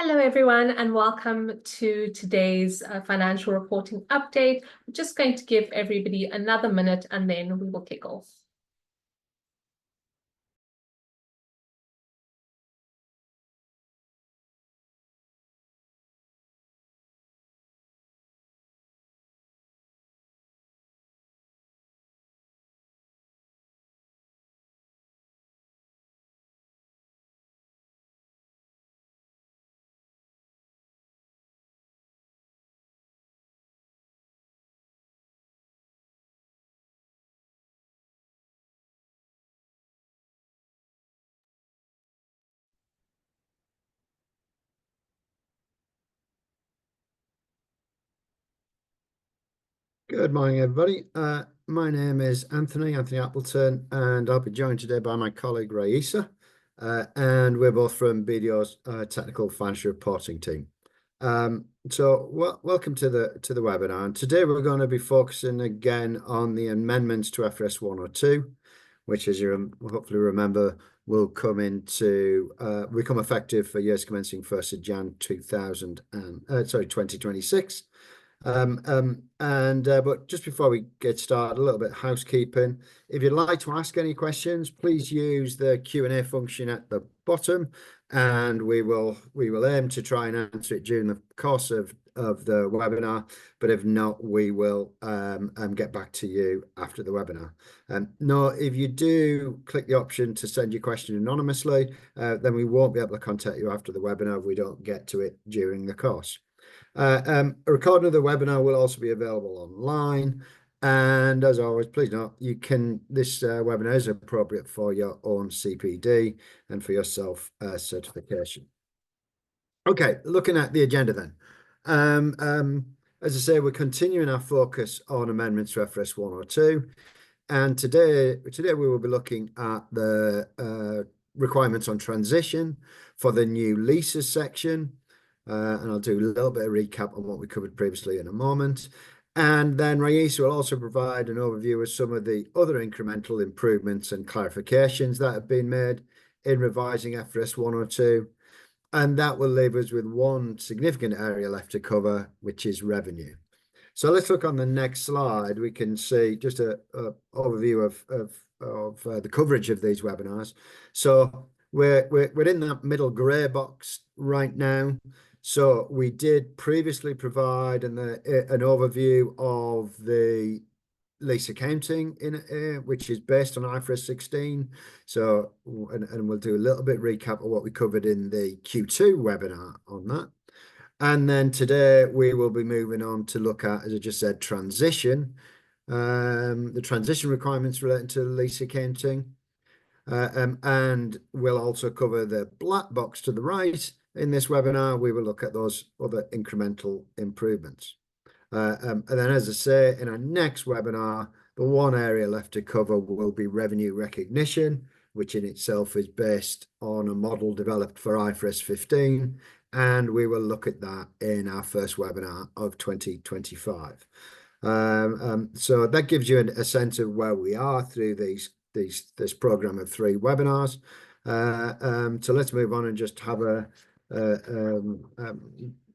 Hello, everyone, and welcome to today's financial reporting update. I'm just going to give everybody another minute and then we will kick off. Good morning, everybody. My name is Anthony Appleton, and I'll be joined today by my colleague Raisa, and we're both from BDO's technical financial reporting team. Welcome to the webinar. And today we're going to be focusing again on the amendments to FRS 102, which, as you hopefully remember, will become effective for years commencing 1st of Jan 2026. But just before we get started, a little bit of housekeeping. If you'd like to ask any questions, please use the Q&A function at the bottom, and we will aim to try and answer it during the course of the webinar. But if not, we will get back to you after the webinar. No, if you do click the option to send your question anonymously, then we won't be able to contact you after the webinar if we don't get to it during the course. A recording of the webinar will also be available online, and as always, please note this webinar is appropriate for your own CPD and for your self certification. Okay, looking at the agenda then. As I say, we're continuing our focus on amendments to FRS 102, and today we will be looking at the requirements on transition for the new leases section. And I'll do a little bit of recap on what we covered previously in a moment. And then Raisa will also provide an overview of some of the other incremental improvements and clarifications that have been made in revising FRS 102. And that will leave us with one significant area left to cover, which is revenue. So let's look on the next slide. We can see just an overview of the coverage of these webinars. So we're in that middle grey box right now. So we did previously provide an overview of the lease accounting which is based on IFRS 16. So and we'll do a little bit recap of what we covered in the Q2 webinar on that. And then today we will be moving on to look at, as I just said, transition, the transition requirements relating to lease accounting. And we'll also cover the black box to the right. In this webinar, we will look at those other incremental improvements. And then, as I say, in our next webinar, the one area left to cover will be revenue recognition, which in itself is based on a model developed for IFRS 15. And we will look at that in our first webinar of 2025. So that gives you a sense of where we are through this program of 3 webinars. So let's move on and just have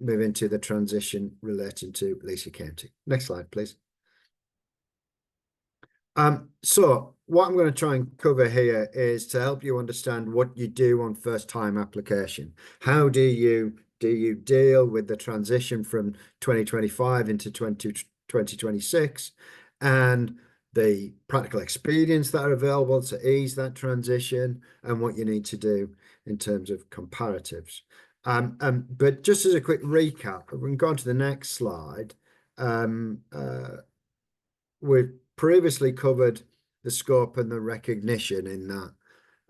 move into the transition relating to lease accounting. Next slide, please. So what I'm going to try and cover here is to help you understand what you do on first-time application. How do you deal with the transition from 2025 into 2026, and the practical experience that are available to ease that transition, and what you need to do in terms of comparatives. But just as a quick recap, we can go on to the next slide. We've previously covered the scope and the recognition in that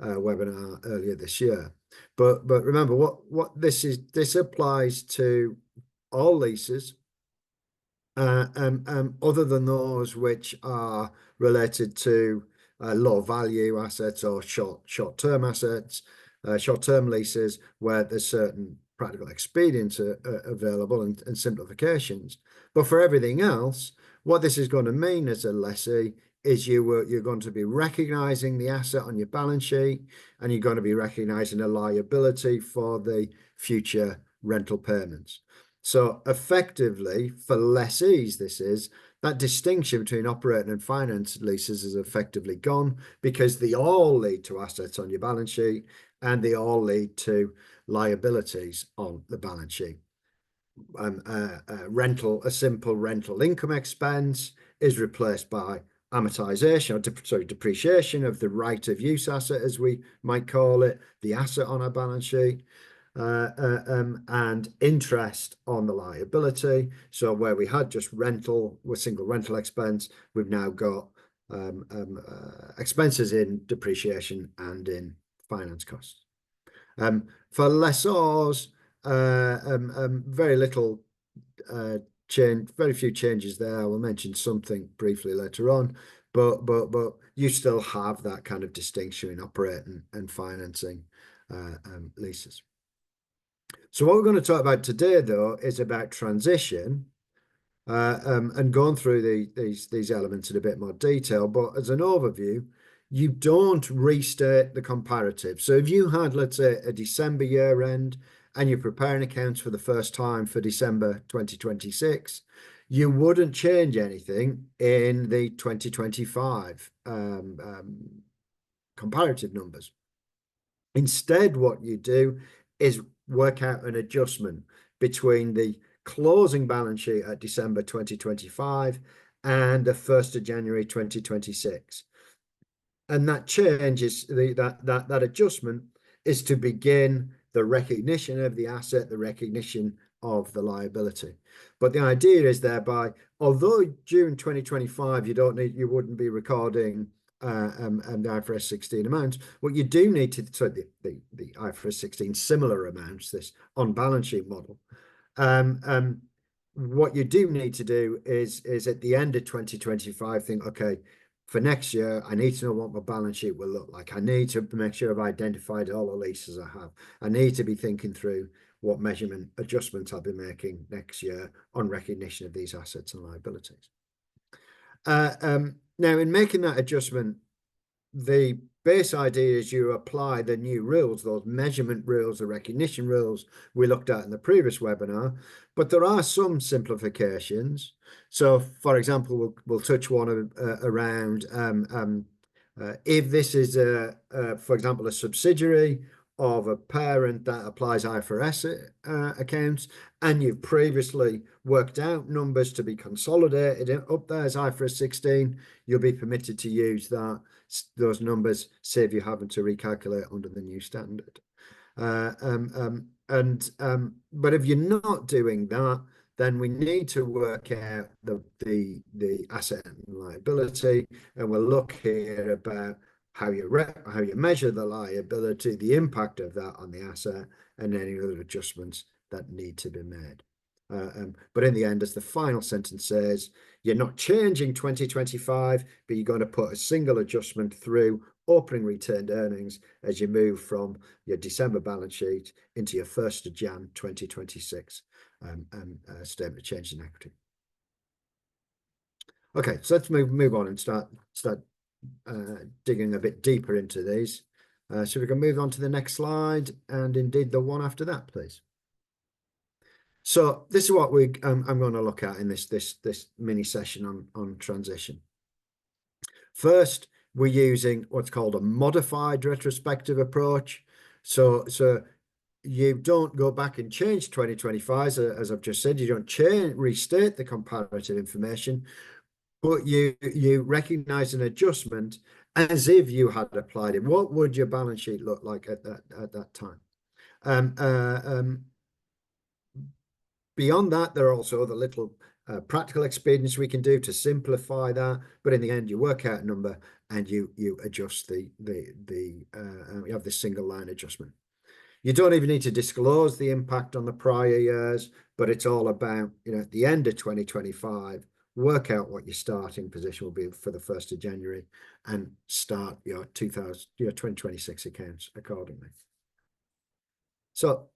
webinar earlier this year. But remember, what this applies to all leases, other than those which are related to low value assets or short-term assets, short-term leases, where there's certain practical expedience available and simplifications. But for everything else, what this is going to mean as a lessee is you're going to be recognizing the asset on your balance sheet, and you're going to be recognizing a liability for the future rental payments. So effectively, for lessees, that distinction between operating and finance leases is effectively gone, because they all lead to assets on your balance sheet and they all lead to liabilities on the balance sheet. A simple rental income expense is replaced by amortization, or depreciation of the right of use asset, as we might call it, the asset on our balance sheet, and interest on the liability. So where we had just rental with single rental expense, we've now got expenses in depreciation and in finance costs. For lessors, very little change, very few changes there. I will mention something briefly later on, but you still have that kind of distinction in operating and financing leases. So what we're going to talk about today, though, is about transition, and going through these elements in a bit more detail. But as an overview, you don't restate the comparative. So if you had, let's say, a December year end and you're preparing accounts for the first time for December 2026, you wouldn't change anything in the 2025 comparative numbers. Instead, what you do is work out an adjustment between the closing balance sheet at December 2025 and the 1st of January 2026. And that change is that adjustment is to begin the recognition of the asset, the recognition of the liability. But the idea is thereby, although during 2025 you wouldn't be recording the IFRS 16 amounts, what you do need to, so the IFRS 16 similar amounts, this on balance sheet model, what you do need to do is at the end of 2025 think, okay, for next year, I need to know what my balance sheet will look like. I need to make sure I've identified all the leases I have. I need to be thinking through what measurement adjustments I'll be making next year on recognition of these assets and liabilities. Now, in making that adjustment, the base idea is you apply the new rules, those measurement rules, the recognition rules we looked at in the previous webinar, but there are some simplifications. So, for example, we'll touch one around if this is, for example, a subsidiary of a parent that applies IFRS accounts, and you've previously worked out numbers to be consolidated up there as IFRS 16, you'll be permitted to use those numbers, save you having to recalculate under the new standard. But if you're not doing that, then we need to work out the asset and liability, and we'll look here about how you measure the liability, the impact of that on the asset, and any other adjustments that need to be made. But in the end, as the final sentence says, you're not changing 2025, but you're going to put a single adjustment through opening retained earnings as you move from your December balance sheet into your 1st of Jan 2026 statement of change in equity. Okay, so let's move on and start digging a bit deeper into these. So we can move on to the next slide, and indeed the one after that, please. So this is what I'm going to look at in this mini session on transition. First, we're using what's called a modified retrospective approach. So you don't go back and change 2025, as I've just said. You don't restate the comparative information, but you recognize an adjustment as if you had applied it. What would your balance sheet look like at that time? Beyond that, there are also other little practical expedients we can do to simplify that. But in the end, you work out a number and you adjust you have this single line adjustment. You don't even need to disclose the impact on the prior years, but it's all about, at the end of 2025, work out what your starting position will be for the 1st of January and start your 2026 accounts accordingly. So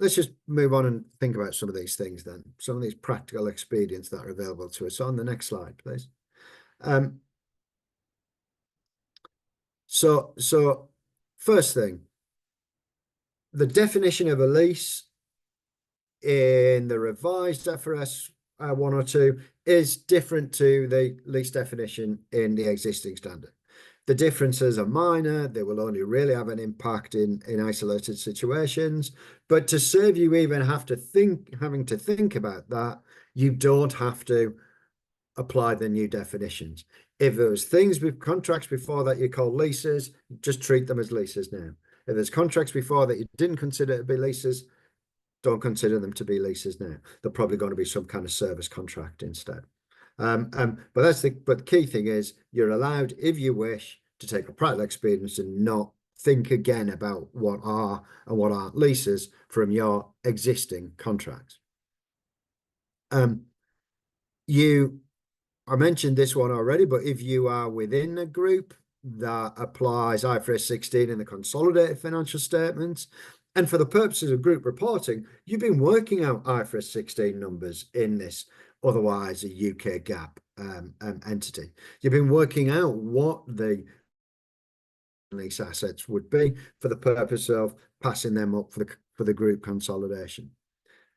let's just move on and think about some of these things then, some of these practical expedients that are available to us. On the next slide, please. So first thing, the definition of a lease in the revised FRS 102 is different to the lease definition in the existing standard. The differences are minor. They will only really have an impact in isolated situations. But to save you even having to think about that, you don't have to apply the new definitions. If there was things with contracts before that you call leases, just treat them as leases now. If there's contracts before that you didn't consider to be leases, don't consider them to be leases now. They're probably going to be some kind of service contract instead. But the key thing is you're allowed, if you wish, to take a practical experience and not think again about what are and what aren't leases from your existing contracts. I mentioned this one already, but if you are within a group that applies IFRS 16 in the consolidated financial statements, and for the purposes of group reporting, you've been working out IFRS 16 numbers in this, otherwise a UK GAAP entity. You've been working out what the lease assets would be for the purpose of passing them up for the group consolidation.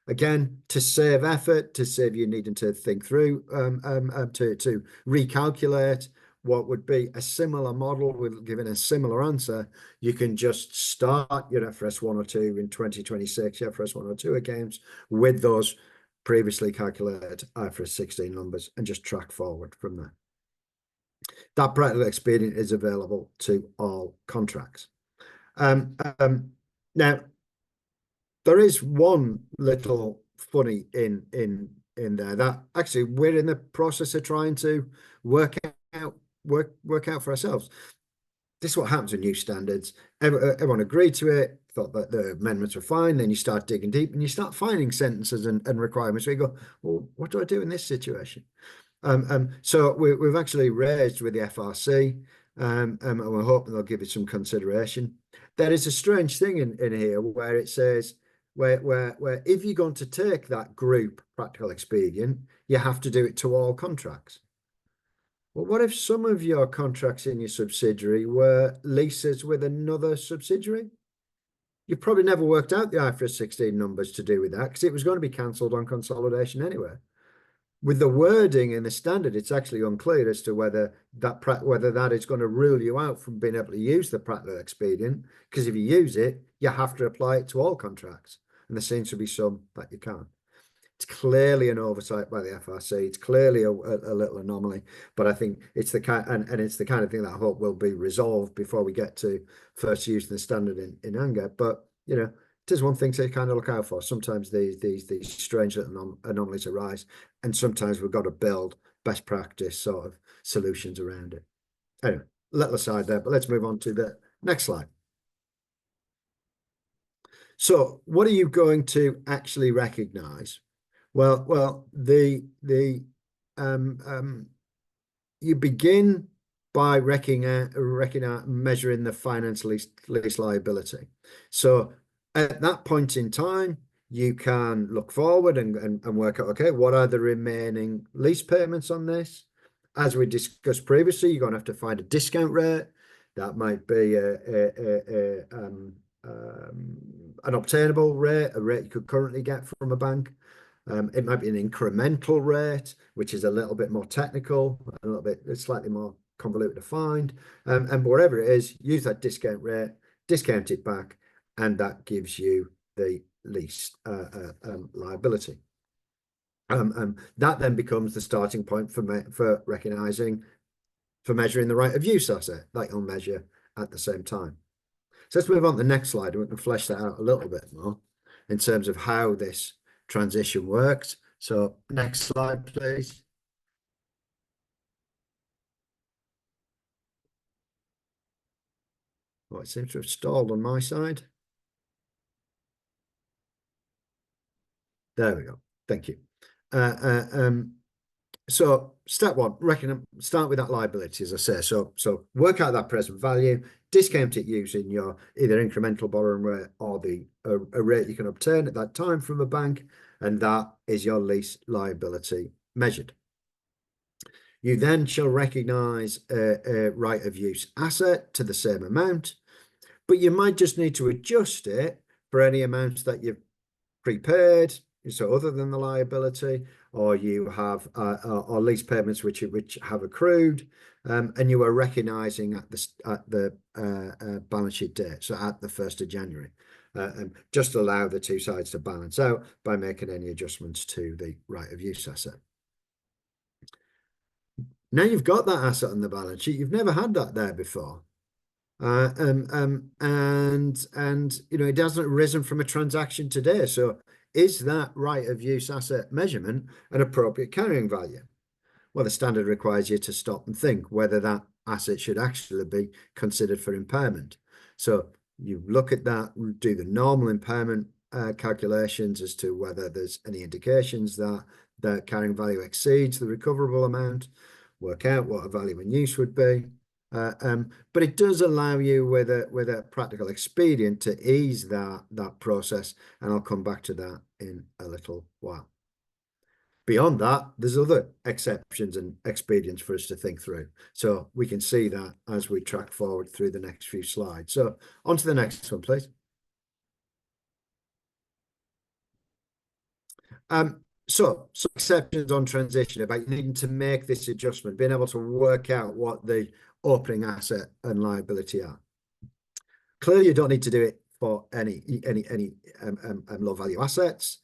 Again, to save effort, to save you needing to think through, to recalculate what would be a similar model with giving a similar answer, you can just start your FRS 102 in 2026, FRS 102 accounts with those previously calculated IFRS 16 numbers and just track forward from there. That practical experience is available to all contracts. Now, there is one little funny in there that actually we're in the process of trying to work out for ourselves. This is what happens with new standards. Everyone agreed to it, thought that the amendments were fine. Then you start digging deep and you start finding sentences and requirements where you go, well, what do I do in this situation? So we've actually raised with the FRC, and we're hoping they'll give it some consideration. There is a strange thing in here where it says, where if you're going to take that group practical expedient, you have to do it to all contracts. Well, what if some of your contracts in your subsidiary were leases with another subsidiary? You've probably never worked out the IFRS 16 numbers to do with that because it was going to be cancelled on consolidation anyway. With the wording in the standard, it's actually unclear as to whether that is going to rule you out from being able to use the practical expedient, because if you use it, you have to apply it to all contracts. And there seems to be some that you can't. It's clearly an oversight by the FRC. It's clearly a little anomaly, but I think it's the kind and it's the kind of thing that I hope will be resolved before we get to first using the standard in anger. But you know, it is one thing to kind of look out for. Sometimes these strange little anomalies arise, and sometimes we've got to build best practice sort of solutions around it. Anyway, little aside there, but let's move on to the next slide. So what are you going to actually recognize? Well, you begin by measuring the finance lease liability. So at that point in time, you can look forward and work out, okay, what are the remaining lease payments on this? As we discussed previously, you're going to have to find a discount rate. That might be an obtainable rate, a rate you could currently get from a bank. It might be an incremental rate, which is a little bit more technical, a little bit slightly more convoluted to find. And whatever it is, use that discount rate, discount it back, and that gives you the lease liability. That then becomes the starting point for measuring the right of use asset that you'll measure at the same time. So let's move on to the next slide, and we can flesh that out a little bit more in terms of how this transition works. So next slide, please. Oh, it seems to have stalled on my side. There we go. Thank you. So step one, start with that liability, as I say. So work out that present value, discount it using your either incremental borrowing rate or a rate you can obtain at that time from a bank, and that is your lease liability measured. You then shall recognise a right of use asset to the same amount, but you might just need to adjust it for any amounts that you've prepaid, so other than the liability, or you have or lease payments which have accrued, and you are recognizing at the balance sheet date, so at the 1st of January. Just allow the two sides to balance out by making any adjustments to the right of use asset. Now you've got that asset on the balance sheet. You've never had that there before. And you know, it hasn't arisen from a transaction today. So is that right of use asset measurement an appropriate carrying value? Well, the standard requires you to stop and think whether that asset should actually be considered for impairment. So you look at that, do the normal impairment calculations as to whether there's any indications that the carrying value exceeds the recoverable amount, work out what a value in use would be. But it does allow you with a practical expedient to ease that process, and I'll come back to that in a little while. Beyond that, there's other exceptions and expedients for us to think through. So we can see that as we track forward through the next few slides. So on to the next one, please. So some exceptions on transition about needing to make this adjustment, being able to work out what the opening asset and liability are. Clearly, you don't need to do it for any low value assets,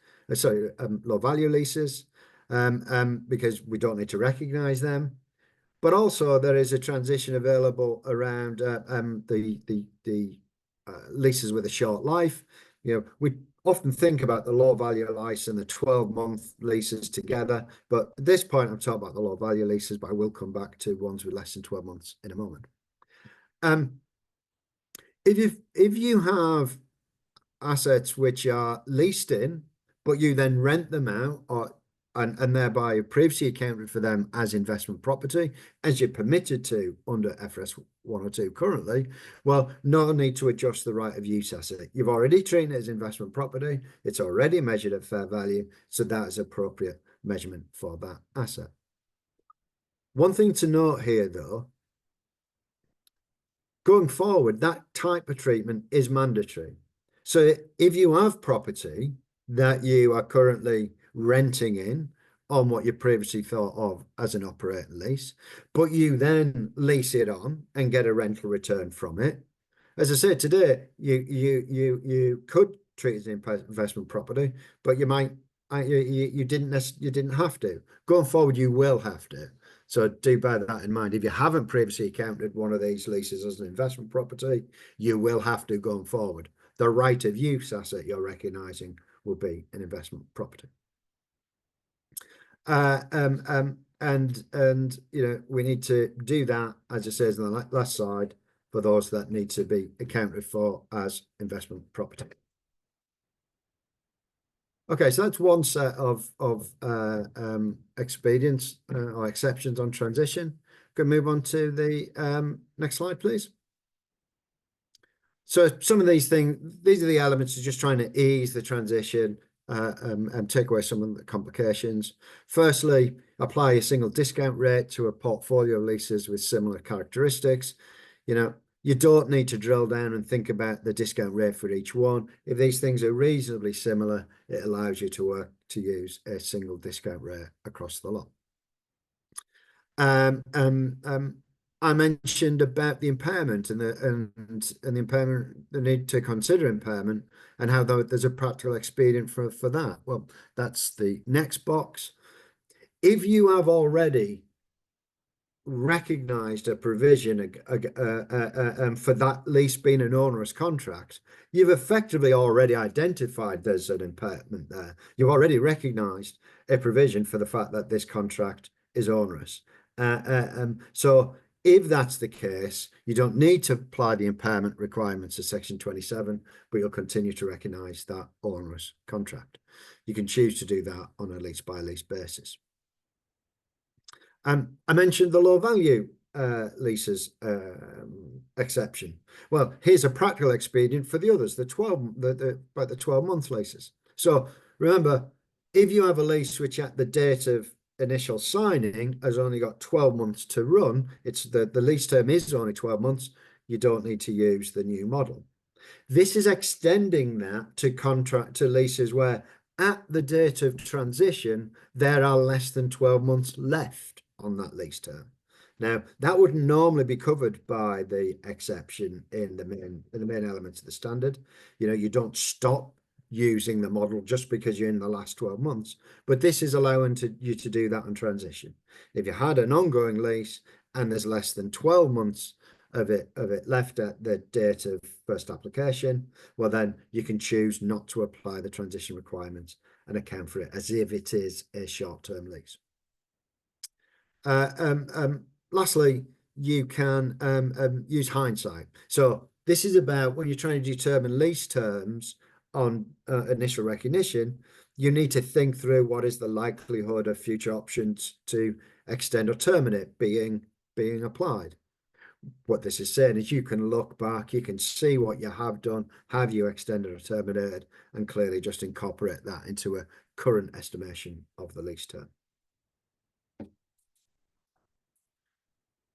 low value leases, because we don't need to recognize them. But also there is a transition available around the leases with a short life. You know, we often think about the low value lease and the 12-month leases together, but at this point I'm talking about the low value leases, but I will come back to ones with less than 12 months in a moment. If you have assets which are leased in, but you then rent them out, and thereby previously accounted for them as investment property, as you're permitted to under FRS 102 currently, well, no need to adjust the right of use asset. You've already treated it as investment property. It's already measured at fair value, so that is appropriate measurement for that asset. One thing to note here, though, going forward, that type of treatment is mandatory. So if you have property that you are currently renting in on what you previously thought of as an operating lease, but you then lease it on and get a rental return from it. As I said today, you could treat it as an investment property, but you didn't have to. Going forward, you will have to. So do bear that in mind. If you haven't previously accounted one of these leases as an investment property, you will have to going forward. The right of use asset you're recognizing will be an investment property. And you know, we need to do that, as it says on the last slide, for those that need to be accounted for as investment property. Okay, so that's one set of expedients or exceptions on transition. Can move on to the next slide, please. So some of these things, these are the elements of just trying to ease the transition and take away some of the complications. Firstly, apply a single discount rate to a portfolio of leases with similar characteristics. You know, you don't need to drill down and think about the discount rate for each one. If these things are reasonably similar, it allows you to use a single discount rate across the lot. I mentioned about the impairment and the impairment, the need to consider impairment, and how there's a practical expedient for that. Well, that's the next box. If you have already recognized a provision for that lease being an onerous contract, you've effectively already identified there's an impairment there. You've already recognized a provision for the fact that this contract is onerous. So if that's the case, you don't need to apply the impairment requirements of Section 27, but you'll continue to recognise that onerous contract. You can choose to do that on a lease-by-lease basis. I mentioned the low value leases exception. Well, here's a practical expedient for the others, the 12-month leases. So remember, if you have a lease which at the date of initial signing has only got 12 months to run, it's the lease term is only 12 months, you don't need to use the new model. This is extending that to leases where at the date of transition, there are less than 12 months left on that lease term. Now, that wouldn't normally be covered by the exception in the main elements of the standard. You don't stop using the model just because you're in the last 12 months, but this is allowing you to do that on transition. If you had an ongoing lease and there's less than 12 months of it left at the date of first application, well, then you can choose not to apply the transition requirements and account for it as if it is a short-term lease. Lastly, you can use hindsight. So this is about when you're trying to determine lease terms on initial recognition, you need to think through what is the likelihood of future options to extend or terminate being applied. What this is saying is you can look back, you can see what you have done, have you extended or terminated, and clearly just incorporate that into a current estimation of the lease term.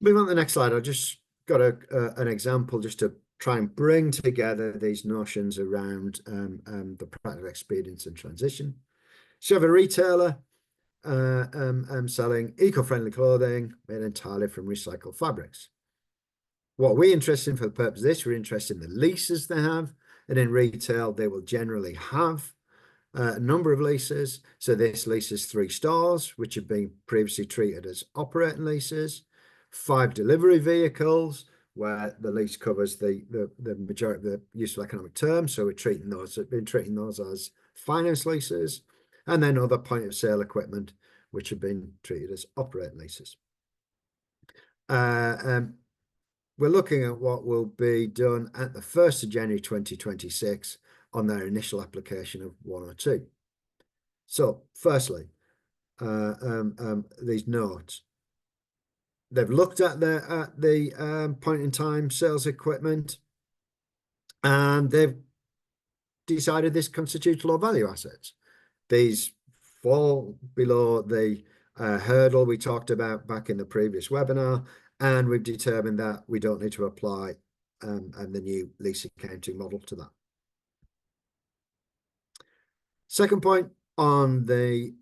Moving on to the next slide, I've just got an example just to try and bring together these notions around the practical experience and transition. So you have a retailer selling eco-friendly clothing made entirely from recycled fabrics. What we're interested in for the purpose of this, we're interested in the leases they have, and in retail, they will generally have a number of leases. So this leases 3 stores, which have been previously treated as operating leases, 5 delivery vehicles, where the lease covers the majority of the useful economic term. So we're treating those as finance leases, and then other point of sale equipment, which have been treated as operating leases. We're looking at what will be done at the 1st of January 2026 on their initial application of 102. So firstly, these notes. They've looked at the point in time sales equipment, and they've decided this constitutes low value assets. These fall below the hurdle we talked about back in the previous webinar, and we've determined that we don't need to apply the new lease accounting model to that. Second point, on the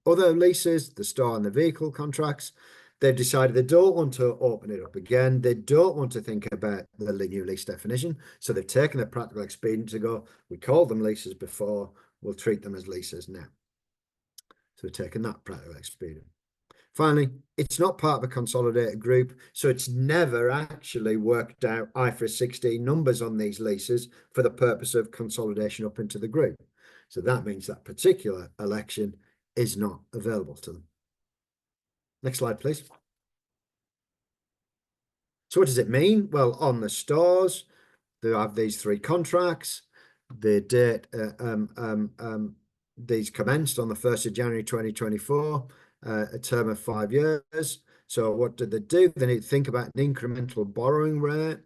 other leases, the store and the vehicle contracts, they've decided they don't want to open it up again. They don't want to think about the new lease definition. So they've taken the practical experience to go, we called them leases before, we'll treat them as leases now. So we've taken that practical experience. Finally, it's not part of a consolidated group, so it's never actually worked out IFRS 16 numbers on these leases for the purpose of consolidation up into the group. So that means that particular election is not available to them. Next slide, please. So what does it mean? Well, on the stores, they have these 3 contracts. The date, these commenced on the 1st of January 2024. A term of 5 years. So what did they do? They need to think about an incremental borrowing rate,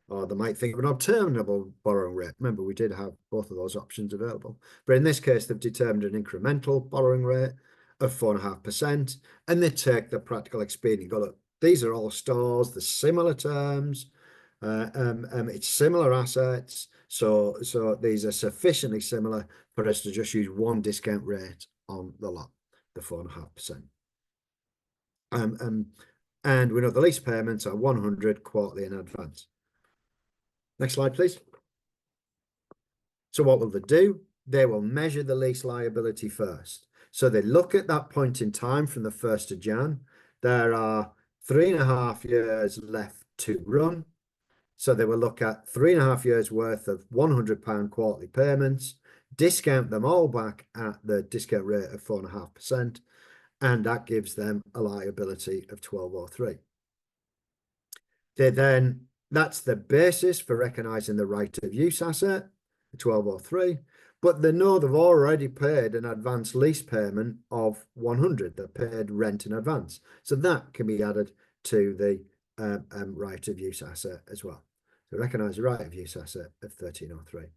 or they might think of an obtainable borrowing rate. Remember, we did have both of those options available. But in this case, they've determined an incremental borrowing rate of 4.5%, and they take the practical experience. Go, look, these are all stores, the similar terms, it's similar assets. So these are sufficiently similar for us to just use one discount rate on the lot, the 4.5%. And we know the lease payments are 100 quarterly in advance. Next slide, please. So what will they do? They will measure the lease liability first. So they look at that point in time from the 1st of Jan. There are 3.5 years left to run. So they will look at 3.5 years worth of £100 quarterly payments, discount them all back at the discount rate of 4.5%, and that gives them a liability of 1203. That's the basis for recognising the right of use asset, 1203, but they know they've already paid an advance lease payment of 100. They paid rent in advance, so that can be added to the right of use asset as well. So recognise the right of use asset of 1303.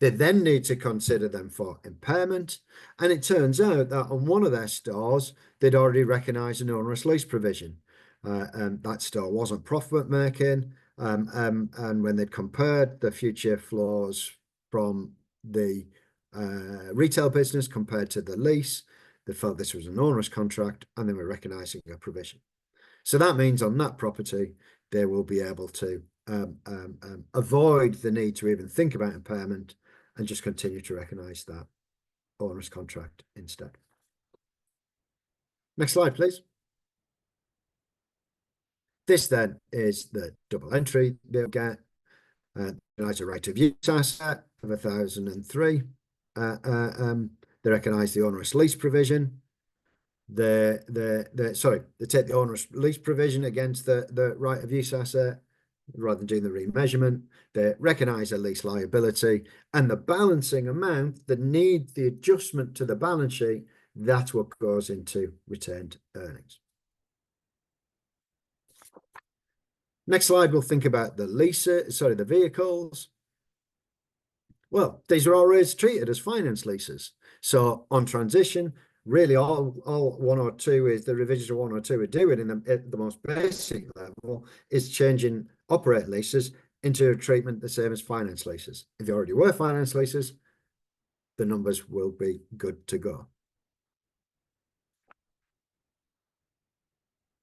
They then need to consider them for impairment, and it turns out that on one of their stores, they'd already recognised an onerous lease provision. that store wasn't profit making, and when they'd compared the future floors from the retail business compared to the lease, they felt this was an onerous contract, and they were recognizing a provision. So that means on that property, they will be able to avoid the need to even think about impairment and just continue to recognize that onerous contract instead. Next slide, please. This then is the double entry they'll get. Recognize a right of use asset of 1,003. They recognize the onerous lease provision. They take the onerous lease provision against the right of use asset rather than doing the remeasurement. They recognize a lease liability, and the balancing amount that needs the adjustment to the balance sheet, that's what goes into retained earnings. Next slide, we'll think about the vehicles. Well, these are always treated as finance leases. So on transition, really all 102 is the revisions of 102 are doing at the most basic level is changing operating leases into a treatment the same as finance leases. If they already were finance leases, the numbers will be good to go.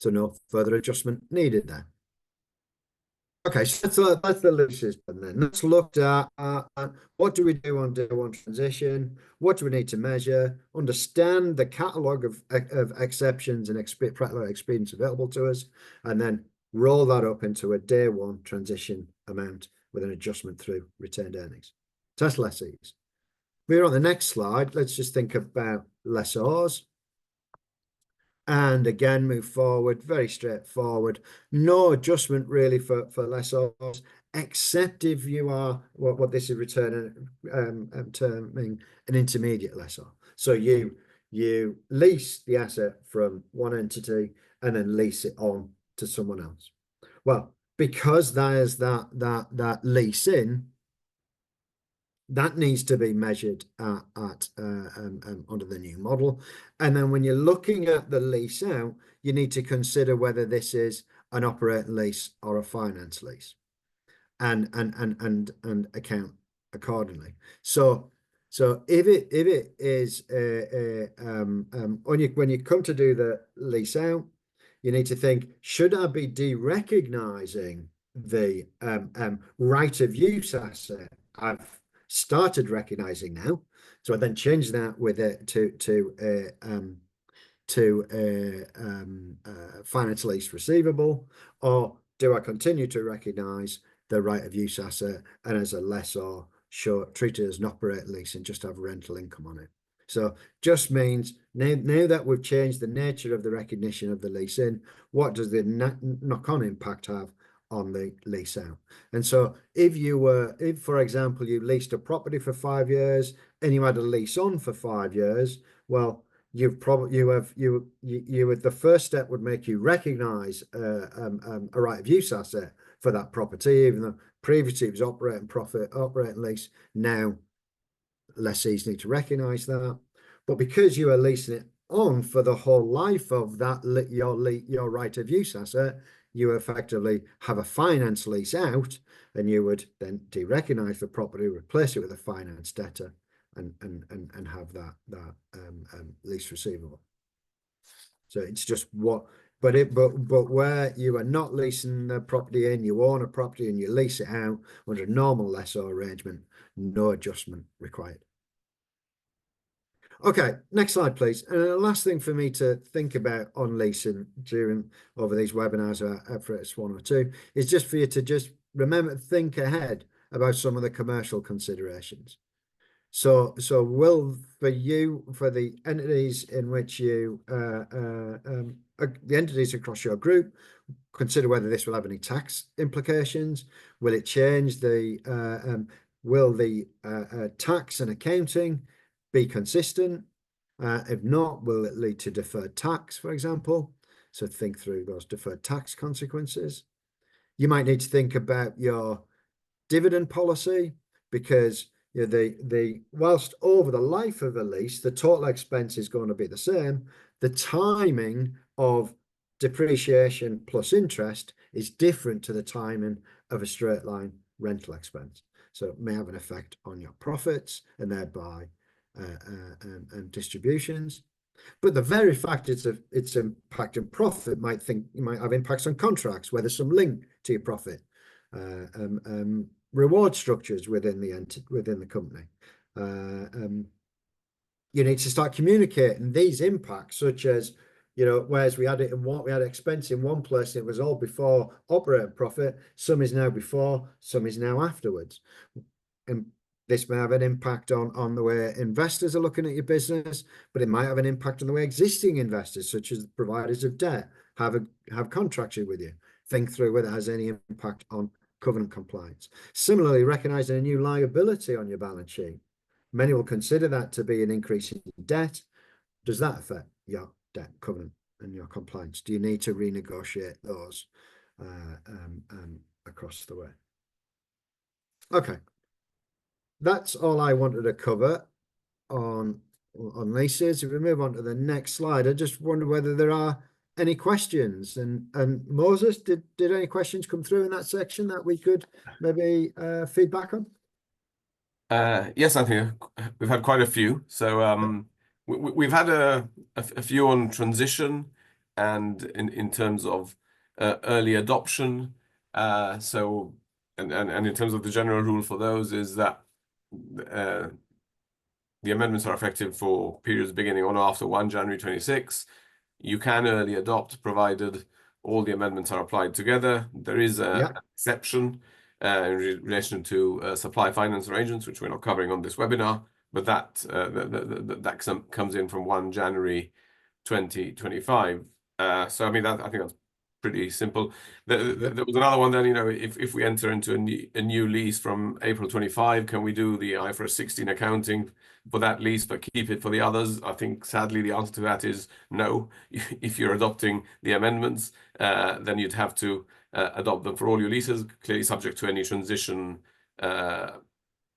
So no further adjustment needed there. Okay, so that's the leases, and then let's look at what do we do on day one transition? What do we need to measure? Understand the catalogue of exceptions and practical experience available to us, and then roll that up into a day one transition amount with an adjustment through retained earnings. So that's lessees. We're on the next slide. Let's just think about lessors. And again, move forward, very straightforward. No adjustment really for lessors, except if you are what this is terming an intermediate lessor. So you lease the asset from one entity and then lease it on to someone else. Well, because there's that lease in, that needs to be measured under the new model. And then when you're looking at the lease out, you need to consider whether this is an operating lease or a finance lease and account accordingly. So if it is when you come to do the lease out, you need to think, should I be de-recognizing the right of use asset I've started recognizing now? So I then change that with it to finance lease receivable, or do I continue to recognize the right of use asset and as a lessor treat it as an operating lease and just have rental income on it? So just means now that we've changed the nature of the recognition of the lease in, what does the knock-on impact have on the lease out? And so if for example you leased a property for 5 years and you had a lease on for 5 years, well, the first step would make you recognize a right of use asset for that property, even though previously it was operating lease. Now lessees need to recognize that, but because you are leasing it on for the whole life of that your right of use asset, you effectively have a finance lease out, and you would then de-recognize the property, replace it with a finance debtor, and have that lease receivable. So it's just but where you are not leasing the property in, you own a property and you lease it out under a normal lessor arrangement, no adjustment required. Okay, next slide, please. And the last thing for me to think about on leasing over these webinars for S102 is just for you to just remember, think ahead about some of the commercial considerations. So for the entities in which the entities across your group, consider whether this will have any tax implications. Will it change will the tax and accounting be consistent? If not, will it lead to deferred tax, for example? So think through those deferred tax consequences. You might need to think about your dividend policy, because whilst over the life of a lease, the total expense is going to be the same, the timing of depreciation plus interest is different to the timing of a straight line rental expense. So it may have an effect on your profits and thereby distributions. But the very fact it's impacting profit you might have impacts on contracts where there's some link to your profit, reward structures within the company. You need to start communicating these impacts, such as, whereas we had expense in one place, it was all before operating profit. Some is now before, some is now afterwards. And this may have an impact on the way investors are looking at your business, but it might have an impact on the way existing investors, such as providers of debt, have contracted with you. Think through whether it has any impact on covenant compliance. Similarly, recognizing a new liability on your balance sheet. Many will consider that to be an increase in debt. Does that affect your debt covenant and your compliance? Do you need to renegotiate those across the way? Okay. That's all I wanted to cover on leases. If we move on to the next slide, I just wonder whether there are any questions. And Moses, did any questions come through in that section that we could maybe feedback on? Yes, I think we've had quite a few. So we've had a few on transition and in terms of early adoption. So and in terms of the general rule for those is that the amendments are effective for periods beginning on or after 1 January 26. You can early adopt provided all the amendments are applied together. There is an exception in relation to supply finance arrangements, which we're not covering on this webinar, but that comes in from 1 January 2025. So I mean, I think that's pretty simple. There was another one then, if we enter into a new lease from April 25, can we do the IFRS 16 accounting for that lease but keep it for the others? I think sadly the answer to that is no. If you're adopting the amendments, then you'd have to adopt them for all your leases, clearly subject to any transition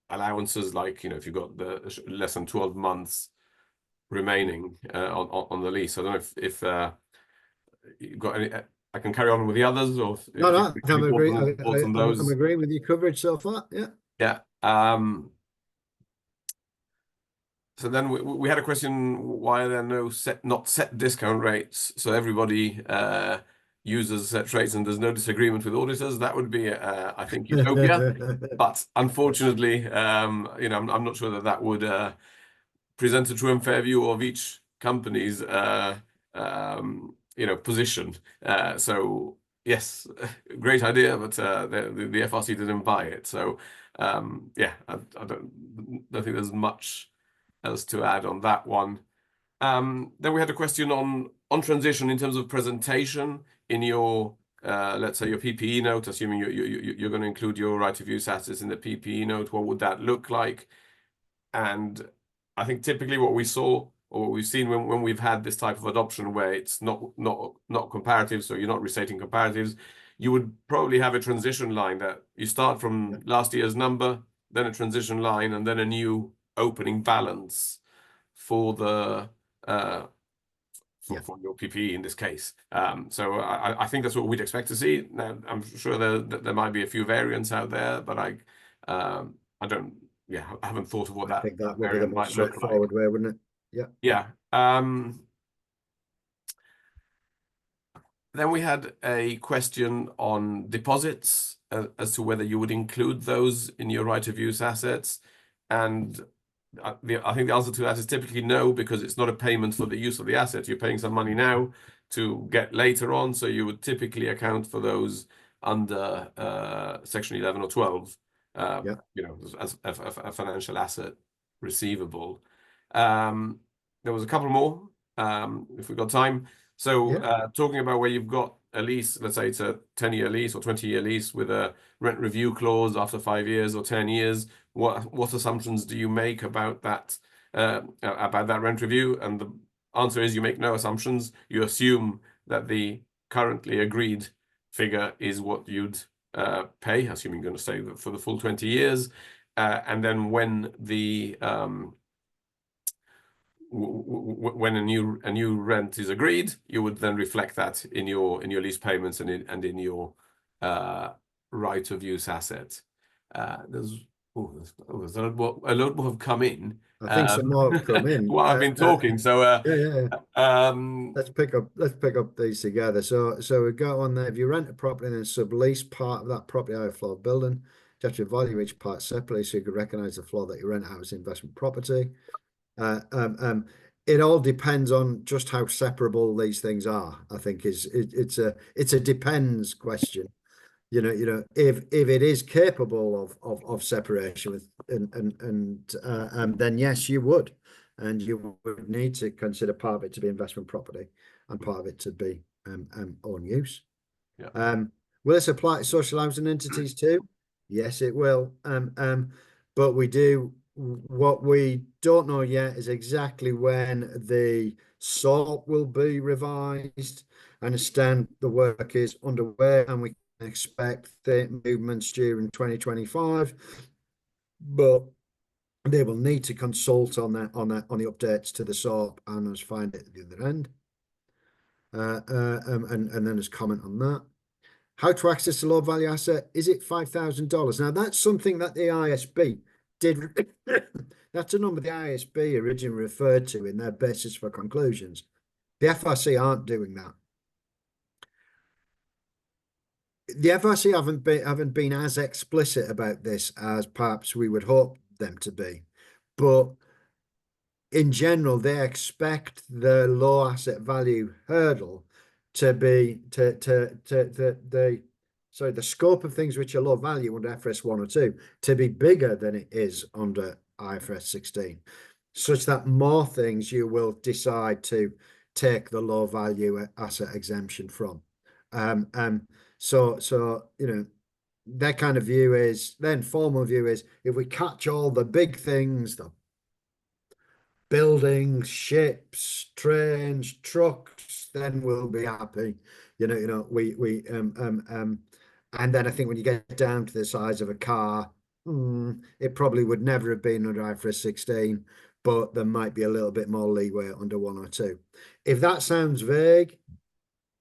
allowances, like if you've got the less than 12 months remaining on the lease. I don't know if you've got any. I can carry on with the others, or No, I'm agreeing. I'm agreeing with your coverage so far. Yeah. Yeah. So then we had a question: why are there not set discount rates? So everybody uses set rates, and there's no disagreement with auditors. That would be, I think, utopia. But unfortunately, I'm not sure that would present a true and fair view of each company's position. So yes, great idea, but the FRC didn't buy it. So yeah, I don't think there's much else to add on that one. Then we had a question on transition in terms of presentation in your let's say your PPE note, assuming you're going to include your right of use assets in the PPE note. What would that look like? And I think typically what we saw or what we've seen when we've had this type of adoption where it's not comparative, so you're not restating comparatives, you would probably have a transition line that you start from last year's number, then a transition line, and then a new opening balance for the for your PPE in this case. So I think that's what we'd expect to see. Now, I'm sure there might be a few variants out there, but I don't. Yeah, I haven't thought of what I think that would be the most straightforward way, wouldn't it? Yeah. Yeah. Then we had a question on deposits as to whether you would include those in your right of use assets. And I think the answer to that is typically no, because it's not a payment for the use of the asset. You're paying some money now to get later on. So you would typically account for those under Section 11 or 12. As a financial asset receivable. There was a couple more, if we've got time. So talking about where you've got a lease, let's say it's a 10-year lease or 20-year lease with a rent review clause after 5 years or 10 years, what assumptions do you make about that rent review? And the answer is you make no assumptions. You assume that the currently agreed figure is what you'd pay, assuming you're going to stay for the full 20 years. And then when the when a new rent is agreed, you would then reflect that in your lease payments and in your right of use asset. There's a lot more have come in. I think some more have come in. While I've been talking, so yeah. Let's pick up these together. So we go on there. If you rent a property and then sublease part of that property higher floor building, you have to value each part separately so you can recognize the floor that you rent out as investment property. It all depends on just how separable these things are. I think it's a depends question. If it is capable of separation with then yes, you would, and you would need to consider part of it to be investment property and part of it to be own use. Yeah. Will this apply to social housing entities too? Yes, it will. But what we don't know yet is exactly when the SORP will be revised. I understand the work is underway and we can expect the movements during 2025, but they will need to consult on the updates to the SORP and us find it at the other end. And then just comment on that. How to access a low value asset? Is it $5,000? Now that's something that the ISB did. That's a number the ISB originally referred to in their basis for conclusions. The FRC aren't doing that. The FRC haven't been as explicit about this as perhaps we would hope them to be, but in general, they expect the low asset value hurdle to be the scope of things which are low value under IFRS 102 to be bigger than it is under IFRS 16, such that more things you will decide to take the low value asset exemption from. So their kind of view is, then formal view is, if we catch all the big things, the buildings, ships, trains, trucks, then we'll be happy. And then I think when you get down to the size of a car, it probably would never have been under IFRS 16, but there might be a little bit more leeway under 102. If that sounds vague,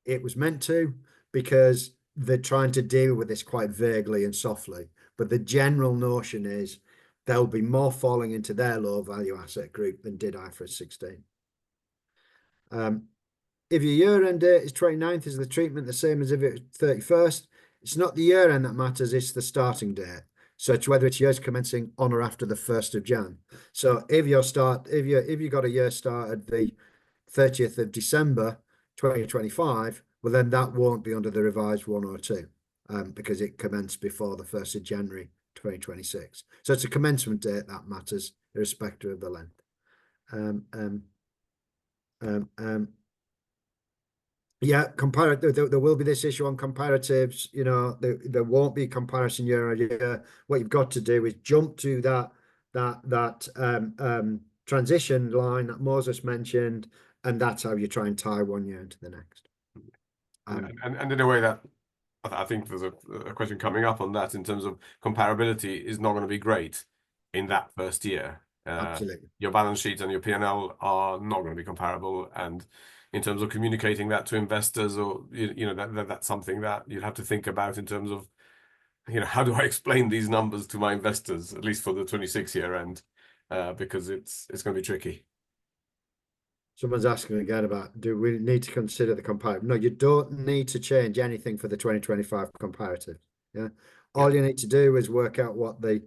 it was meant to, because they're trying to deal with this quite vaguely and softly. But the general notion is there'll be more falling into their low value asset group than did IFRS 16. If your year end date is 29th, is the treatment the same as if it was 31st? It's not the year end that matters, it's the starting date. So it's whether it's years commencing on or after the 1st of Jan. So if you got a year started the 30th of December 2025, well then that won't be under the revised 102 because it commenced before the 1st of January 2026. So it's a commencement date that matters, irrespective of the length. Yeah, there will be this issue on comparatives. There won't be comparison year on year. What you've got to do is jump to that transition line that Moses mentioned, and that's how you try and tie one year into the next. And in a way that I think there's a question coming up on that in terms of comparability is not going to be great in that first year. Absolutely. Your balance sheet and your P&L are not going to be comparable, and in terms of communicating that to investors, or that's something that you'd have to think about in terms of how do I explain these numbers to my investors, at least for the 26 year end, because it's going to be tricky. Someone's asking again about, do we need to consider the comparative? No, you don't need to change anything for the 2025 comparative. Yeah. All you need to do is work out what the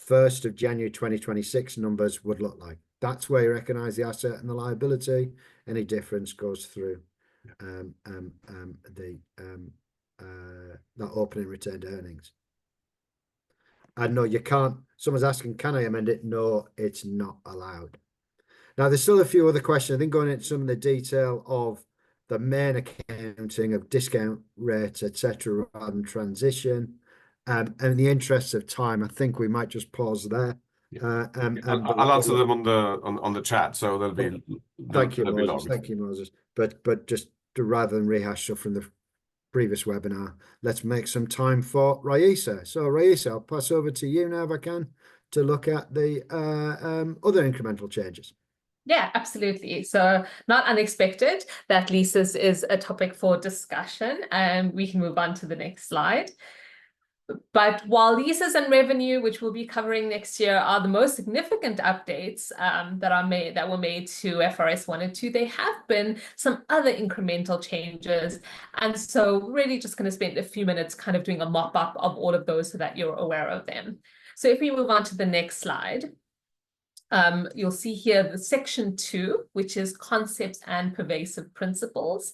1st of January 2026 numbers would look like. That's where you recognize the asset and the liability. Any difference goes through that opening retained earnings. And no, you can't. Someone's asking, can I amend it? No, it's not allowed. Now, there's still a few other questions. I think going into some of the detail of the main accounting of discount rates, etc., rather than transition. And in the interests of time, I think we might just pause there. Yeah. I'll answer them on the chat, so they'll be. Thank you, Moses. Thank you, Moses. But just rather than rehash stuff from the previous webinar, let's make some time for Raisa. So Raisa, I'll pass over to you now if I can to look at the other incremental changes. Yeah, absolutely. So not unexpected that leases is a topic for discussion, and we can move on to the next slide. But while leases and revenue, which we'll be covering next year, are the most significant updates that were made to FRS 102, there have been some other incremental changes. And so really just going to spend a few minutes kind of doing a mop-up of all of those so that you're aware of them. So if we move on to the next slide, you'll see here the section 2, which is concepts and pervasive principles.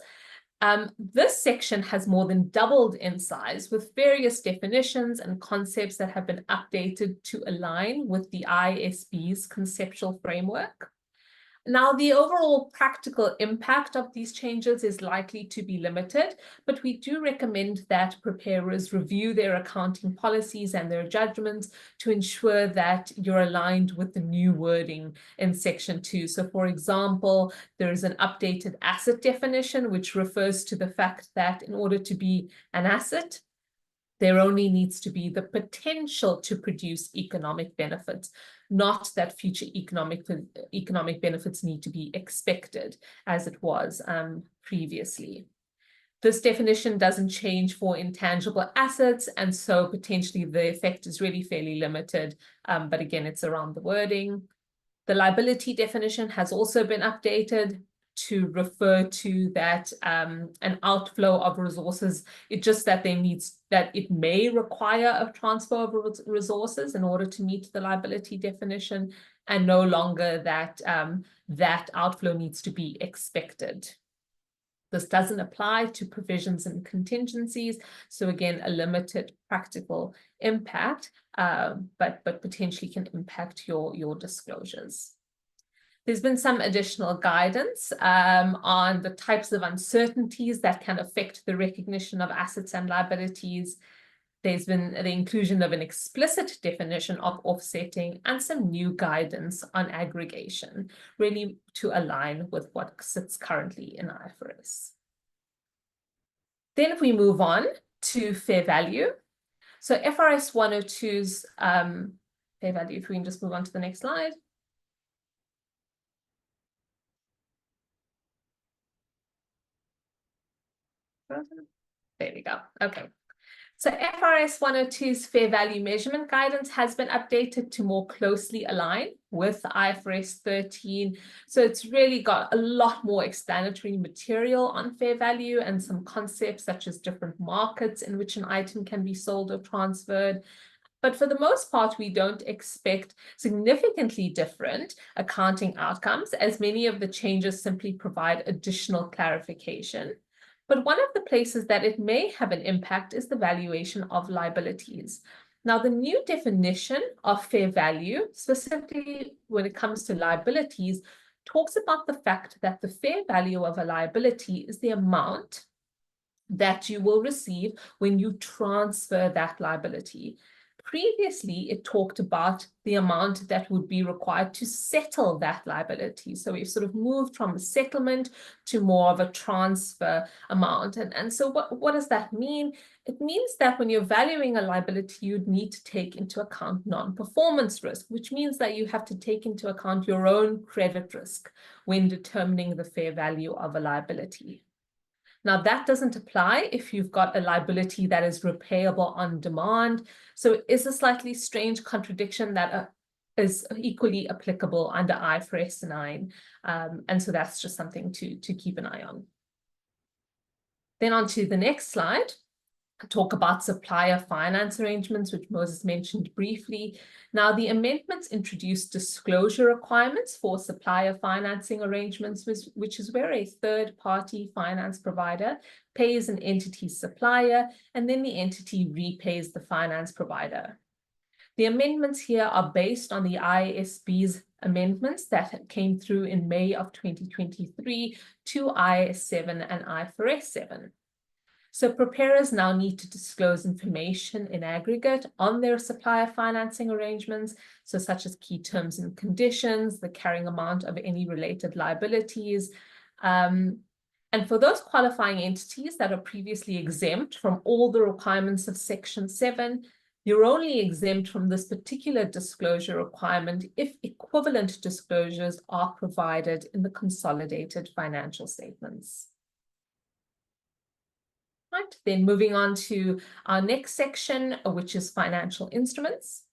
This section has more than doubled in size with various definitions and concepts that have been updated to align with the ISB's conceptual framework. Now, the overall practical impact of these changes is likely to be limited, but we do recommend that preparers review their accounting policies and their judgments to ensure that you're aligned with the new wording in section 2. So, for example, there is an updated asset definition, which refers to the fact that in order to be an asset, there only needs to be the potential to produce economic benefits, not that future economic benefits need to be expected as it was previously. This definition doesn't change for intangible assets, and so potentially the effect is really fairly limited, but again, it's around the wording. The liability definition has also been updated to refer to that an outflow of resources. It's just that it may require a transfer of resources in order to meet the liability definition, and no longer that that outflow needs to be expected. This doesn't apply to provisions and contingencies, so again, a limited practical impact, but potentially can impact your disclosures. There's been some additional guidance on the types of uncertainties that can affect the recognition of assets and liabilities. There's been the inclusion of an explicit definition of offsetting and some new guidance on aggregation, really to align with what sits currently in IFRS. Then if we move on to fair value. So FRS 102's fair value, if we can just move on to the next slide. There we go. Okay. So FRS 102's fair value measurement guidance has been updated to more closely align with IFRS 13. So it's really got a lot more explanatory material on fair value and some concepts such as different markets in which an item can be sold or transferred. But for the most part, we don't expect significantly different accounting outcomes, as many of the changes simply provide additional clarification. But one of the places that it may have an impact is the valuation of liabilities. Now, the new definition of fair value, specifically when it comes to liabilities, talks about the fact that the fair value of a liability is the amount that you will receive when you transfer that liability. Previously, it talked about the amount that would be required to settle that liability. So we've sort of moved from a settlement to more of a transfer amount. And so what does that mean? It means that when you're valuing a liability, you'd need to take into account non-performance risk, which means that you have to take into account your own credit risk when determining the fair value of a liability. Now, that doesn't apply if you've got a liability that is repayable on demand. So it is a slightly strange contradiction that is equally applicable under IFRS 9. And so that's just something to keep an eye on. Then on to the next slide. Talk about supplier finance arrangements, which Moses mentioned briefly. Now, the amendments introduced disclosure requirements for supplier financing arrangements, which is where a third-party finance provider pays an entity's supplier, and then the entity repays the finance provider. The amendments here are based on the ISB's amendments that came through in May of 2023 to IAS 7 and IFRS 7. So preparers now need to disclose information in aggregate on their supplier financing arrangements, so such as key terms and conditions, the carrying amount of any related liabilities. And for those qualifying entities that are previously exempt from all the requirements of Section 7, You're only exempt from this particular disclosure requirement if equivalent disclosures are provided in the consolidated financial statements. Right, then moving on to our next section, which is financial instruments.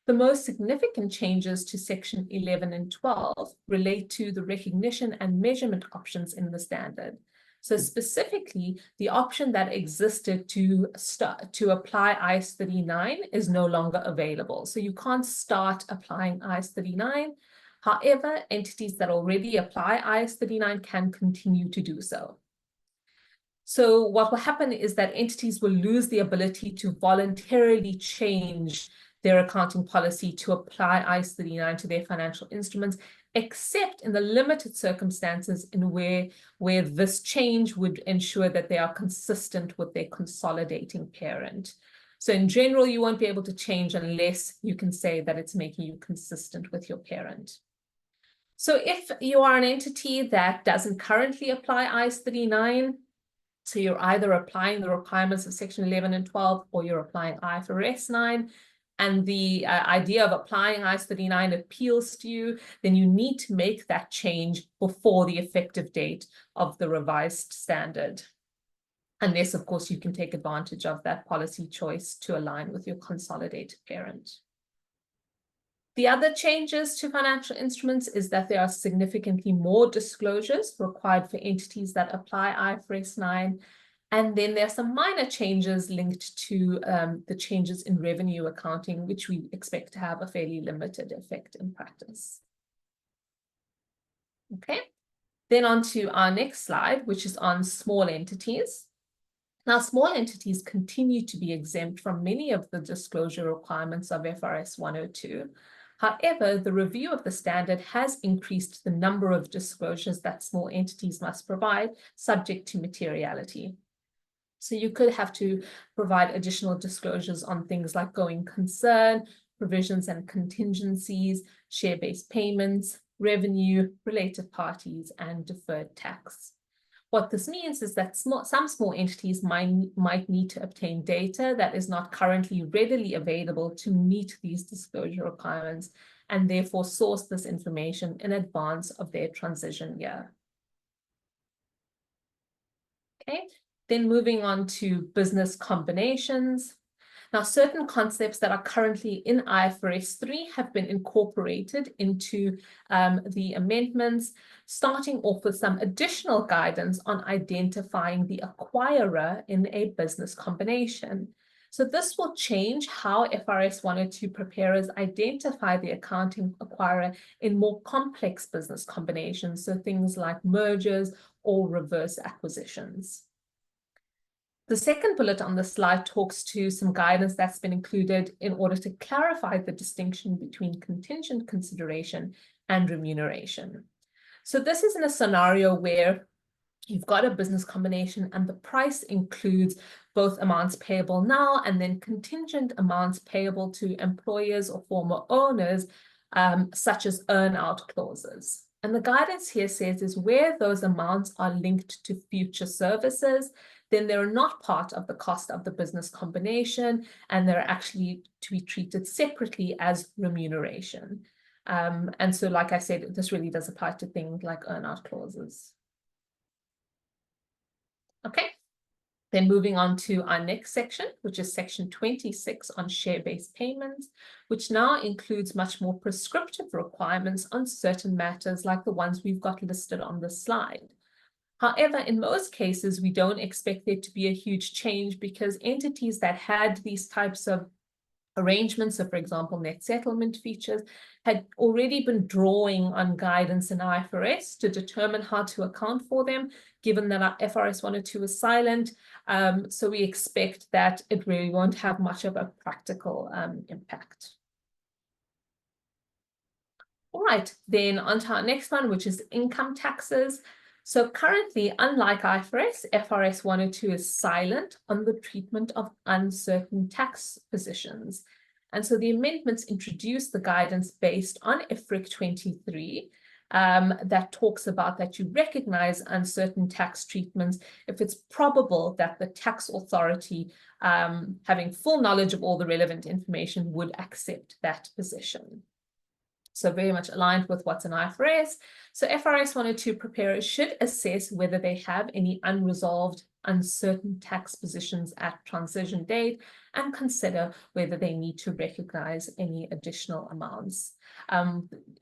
The most significant changes to section 11 and 12 relate to the recognition and measurement options in the standard. So specifically, the option that existed to apply IAS 39 is no longer available. So you can't start applying IAS 39. However, entities that already apply IAS 39 can continue to do so. So what will happen is that entities will lose the ability to voluntarily change their accounting policy to apply IAS 39 to their financial instruments, except in the limited circumstances in where this change would ensure that they are consistent with their consolidating parent. So in general, you won't be able to change unless you can say that it's making you consistent with your parent. So if you are an entity that doesn't currently apply IAS 39, so you're either applying the requirements of section 11 and 12, or you're applying IFRS 9, and the idea of applying IAS 39 appeals to you, then you need to make that change before the effective date of the revised standard. Unless, of course, you can take advantage of that policy choice to align with your consolidated parent. The other changes to financial instruments is that there are significantly more disclosures required for entities that apply IFRS 9. And then there are some minor changes linked to the changes in revenue accounting, which we expect to have a fairly limited effect in practice. Okay, then on to our next slide, which is on small entities. Now, small entities continue to be exempt from many of the disclosure requirements of FRS 102. However, the review of the standard has increased the number of disclosures that small entities must provide, subject to materiality. So you could have to provide additional disclosures on things like going concern, provisions and contingencies, share-based payments, revenue, related parties, and deferred tax. What this means is that some small entities might need to obtain data that is not currently readily available to meet these disclosure requirements, and therefore source this information in advance of their transition year. Okay, then moving on to business combinations. Now, certain concepts that are currently in IFRS 3 have been incorporated into the amendments, starting off with some additional guidance on identifying the acquirer in a business combination. So this will change how FRS 102 preparers identify the accounting acquirer in more complex business combinations, so things like mergers or reverse acquisitions. The second bullet on the slide talks to some guidance that's been included in order to clarify the distinction between contingent consideration and remuneration. So this is in a scenario where you've got a business combination and the price includes both amounts payable now and then contingent amounts payable to employers or former owners, such as earn-out clauses. And the guidance here says is where those amounts are linked to future services, then they're not part of the cost of the business combination, and they're actually to be treated separately as remuneration. And so, like I said, this really does apply to things like earn-out clauses. Okay, then moving on to our next section, which is section 26 on share-based payments, which now includes much more prescriptive requirements on certain matters like the ones we've got listed on the slide. However, in most cases, we don't expect there to be a huge change because entities that had these types of arrangements, so for example, net settlement features, had already been drawing on guidance in IFRS to determine how to account for them, given that our FRS 102 is silent. So we expect that it really won't have much of a practical impact. All right, then on to our next one, which is income taxes. So currently, unlike IFRS, FRS 102 is silent on the treatment of uncertain tax positions. And so the amendments introduce the guidance based on IFRIC 23 that talks about that you recognize uncertain tax treatments if it's probable that the tax authority, having full knowledge of all the relevant information, would accept that position. So very much aligned with what's in IFRS. So FRS 102 preparers should assess whether they have any unresolved, uncertain tax positions at transition date and consider whether they need to recognize any additional amounts.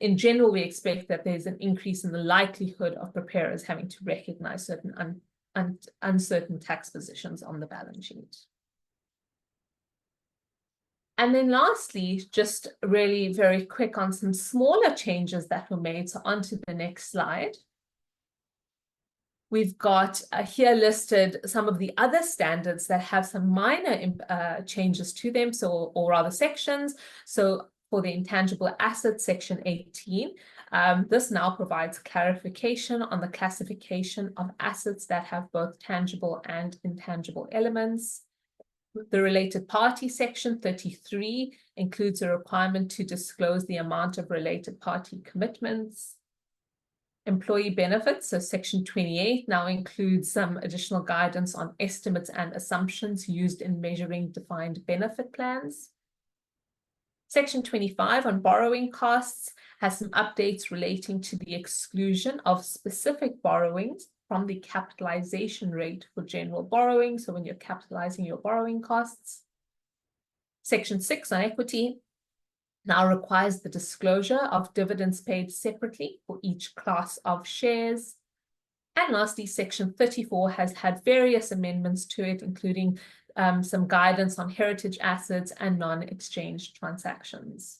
In general, we expect that there's an increase in the likelihood of preparers having to recognize certain uncertain tax positions on the balance sheet. And then lastly, just really very quick on some smaller changes that were made. So onto the next slide. We've got here listed some of the other standards that have some minor changes to them, so, or rather sections. So for the intangible assets, section 18, this now provides clarification on the classification of assets that have both tangible and intangible elements. The related party section 33 includes a requirement to disclose the amount of related party commitments. Employee benefits, so section 28 now includes some additional guidance on estimates and assumptions used in measuring defined benefit plans. Section 25 on borrowing costs has some updates relating to the exclusion of specific borrowings from the capitalization rate for general borrowing. So when you're capitalizing your borrowing costs. Section 6 on equity now requires the disclosure of dividends paid separately for each class of shares. And lastly, section 34 has had various amendments to it, including some guidance on heritage assets and non-exchange transactions.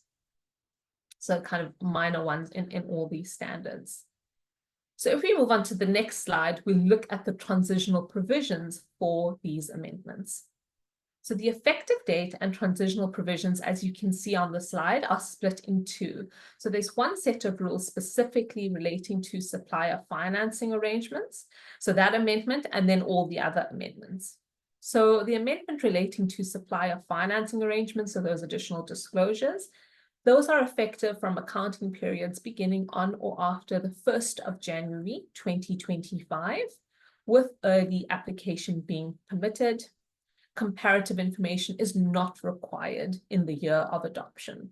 So kind of minor ones in all these standards. So if we move on to the next slide, we'll look at the transitional provisions for these amendments. So the effective date and transitional provisions, as you can see on the slide, are split in two. So there's one set of rules specifically relating to supplier financing arrangements. So that amendment and then all the other amendments. So the amendment relating to supplier financing arrangements, so those additional disclosures, those are effective from accounting periods beginning on or after the 1st of January 2025, with early application being permitted. Comparative information is not required in the year of adoption.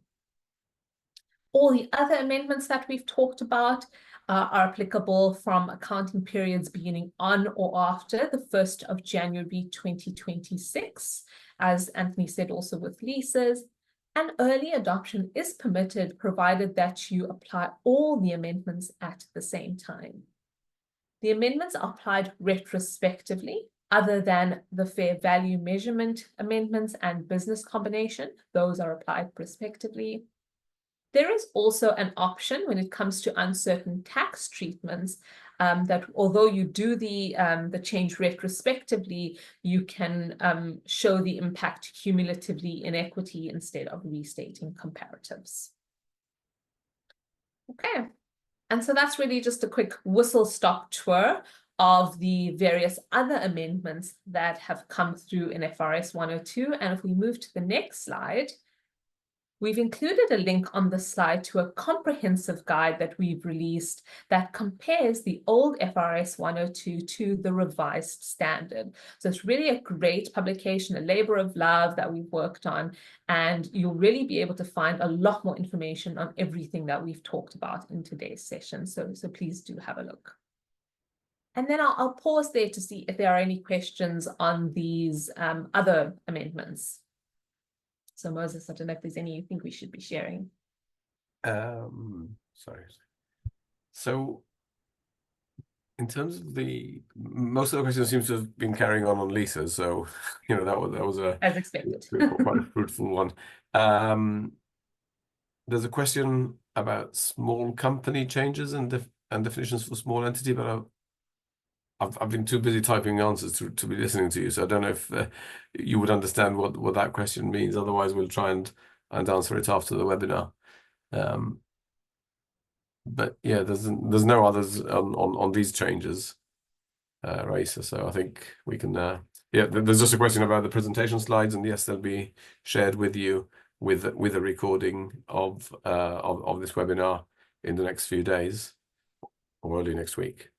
All the other amendments that we've talked about are applicable from accounting periods beginning on or after the 1st of January 2026, as Anthony said, also with leases. And early adoption is permitted provided that you apply all the amendments at the same time. The amendments are applied retrospectively, other than the fair value measurement amendments and business combination. Those are applied prospectively. There is also an option when it comes to uncertain tax treatments that although you do the change retrospectively, you can show the impact cumulatively in equity instead of restating comparatives. Okay, and so that's really just a quick whistle-stop tour of the various other amendments that have come through in FRS 102. And if we move to the next slide, we've included a link on the slide to a comprehensive guide that we've released that compares the old FRS 102 to the revised standard. So it's really a great publication, a labor of love that we've worked on, and you'll really be able to find a lot more information on everything that we've talked about in today's session. So please do have a look. And then I'll pause there to see if there are any questions on these other amendments. So Moses, I don't know if there's any you think we should be sharing. Sorry. So in terms of most of the questions seems to have been carrying on leases. So, you know, that was a as expected. quite a fruitful one. There's a question about small company changes and definitions for small entity, but I've been too busy typing answers to be listening to you, so I don't know if you would understand what that question means. Otherwise, we'll try and answer it after the webinar. But yeah, there's no others on these changes, Raisa. So I think we can. Yeah, there's just a question about the presentation slides, and yes, they'll be shared with you with a recording of this webinar in the next few days. or early next week.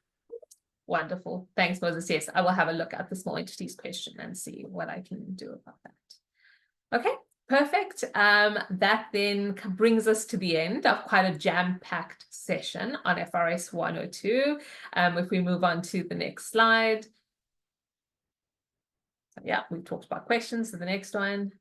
Wonderful. Thanks, Moses. Yes, I will have a look at the small entities question and see what I can do about that. Okay, perfect. That then brings us to the end of quite a jam-packed session on FRS 102. If we move on to the next slide. So yeah, we've talked about questions. So the next one.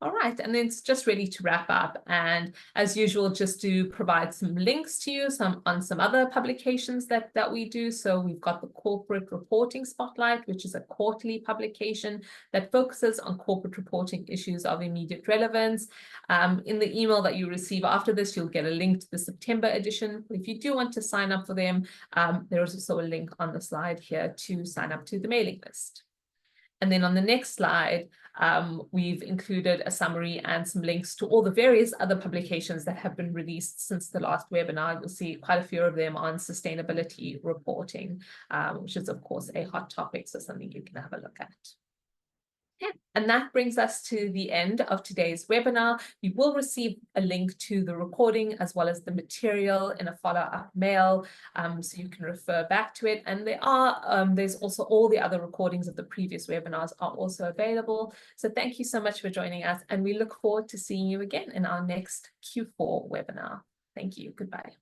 All right, and then it's just ready to wrap up. And as usual, just to provide some links to you on some other publications that we do. So we've got the Corporate Reporting Spotlight, which is a quarterly publication that focuses on corporate reporting issues of immediate relevance. In the email that you receive after this, you'll get a link to the September edition. If you do want to sign up for them, there is also a link on the slide here to sign up to the mailing list. And then on the next slide, we've included a summary and some links to all the various other publications that have been released since the last webinar. You'll see quite a few of them on sustainability reporting, which is, of course, a hot topic, so something you can have a look at. Yeah, and that brings us to the end of today's webinar. You will receive a link to the recording as well as the material in a follow-up mail, so you can refer back to it. And there's also all the other recordings of the previous webinars are also available. So thank you so much for joining us, and we look forward to seeing you again in our next Q4 webinar. Thank you. Goodbye.